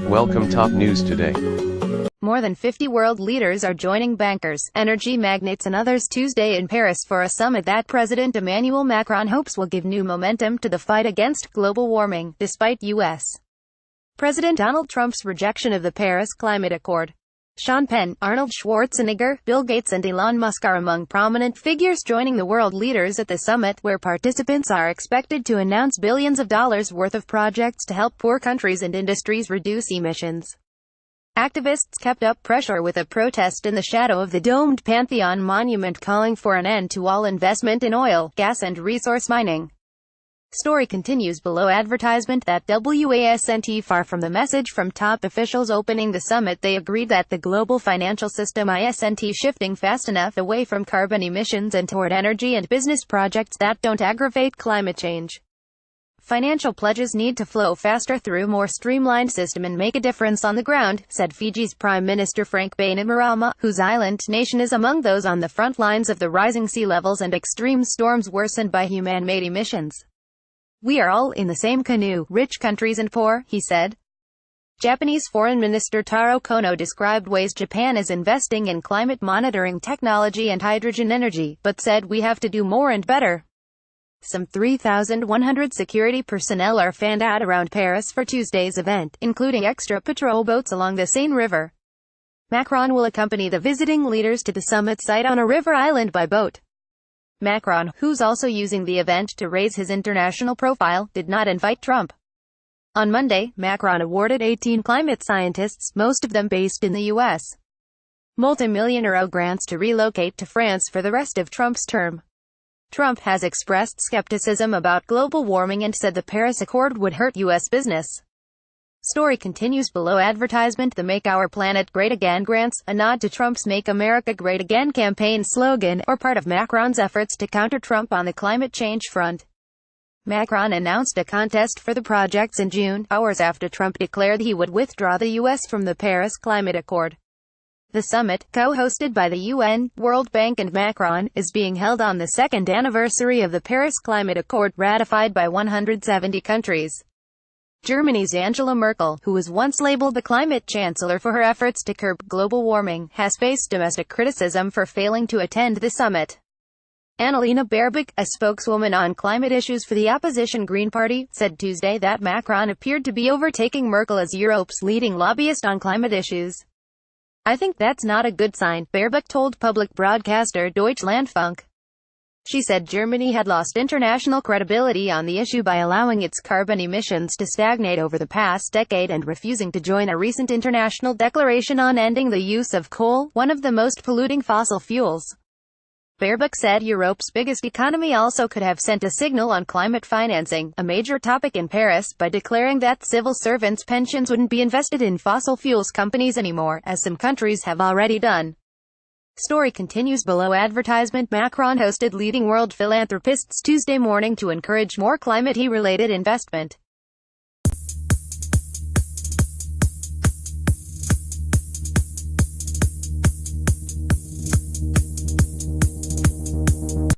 Welcome top news today. More than 50 world leaders are joining bankers, energy magnates and others Tuesday in Paris for a summit that President Emmanuel Macron hopes will give new momentum to the fight against global warming, despite U.S. President Donald Trump's rejection of the Paris Climate Accord. Sean Penn, Arnold Schwarzenegger, Bill Gates and Elon Musk are among prominent figures joining the world leaders at the summit, where participants are expected to announce billions of dollars worth of projects to help poor countries and industries reduce emissions. Activists kept up pressure with a protest in the shadow of the domed Pantheon monument calling for an end to all investment in oil, gas and resource mining. Story continues below. Advertisement that wasn't far from the message from top officials opening the summit. They agreed that the global financial system isn't shifting fast enough away from carbon emissions and toward energy and business projects that don't aggravate climate change. Financial pledges need to flow faster through a more streamlined system and make a difference on the ground, said Fiji's Prime Minister Frank Bainimarama, whose island nation is among those on the front lines of the rising sea levels and extreme storms worsened by human-made emissions. "We are all in the same canoe, rich countries and poor," he said. Japanese Foreign Minister Taro Kono described ways Japan is investing in climate monitoring technology and hydrogen energy, but said we have to do more and better. Some 3,100 security personnel are fanned out around Paris for Tuesday's event, including extra patrol boats along the Seine River. Macron will accompany the visiting leaders to the summit site on a river island by boat. Macron, who's also using the event to raise his international profile, did not invite Trump. On Monday, Macron awarded 18 climate scientists, most of them based in the U.S., multi-million euro grants to relocate to France for the rest of Trump's term. Trump has expressed skepticism about global warming and said the Paris Accord would hurt U.S. business. Story continues below. Advertisement: the Make Our Planet Great Again grants, a nod to Trump's Make America Great Again campaign slogan, or part of Macron's efforts to counter Trump on the climate change front. Macron announced a contest for the projects in June, hours after Trump declared he would withdraw the U.S. from the Paris Climate Accord. The summit, co-hosted by the UN, World Bank and Macron, is being held on the second anniversary of the Paris Climate Accord, ratified by 170 countries. Germany's Angela Merkel, who was once labeled the climate chancellor for her efforts to curb global warming, has faced domestic criticism for failing to attend the summit. Annalena Baerbock, a spokeswoman on climate issues for the opposition Green Party, said Tuesday that Macron appeared to be overtaking Merkel as Europe's leading lobbyist on climate issues. "I think that's not a good sign," Baerbock told public broadcaster Deutschlandfunk. She said Germany had lost international credibility on the issue by allowing its carbon emissions to stagnate over the past decade and refusing to join a recent international declaration on ending the use of coal, one of the most polluting fossil fuels. Baerbock said Europe's biggest economy also could have sent a signal on climate financing, a major topic in Paris, by declaring that civil servants' pensions wouldn't be invested in fossil fuels companies anymore, as some countries have already done. Story continues below. Advertisement: Macron hosted leading world philanthropists Tuesday morning to encourage more climate-related investment.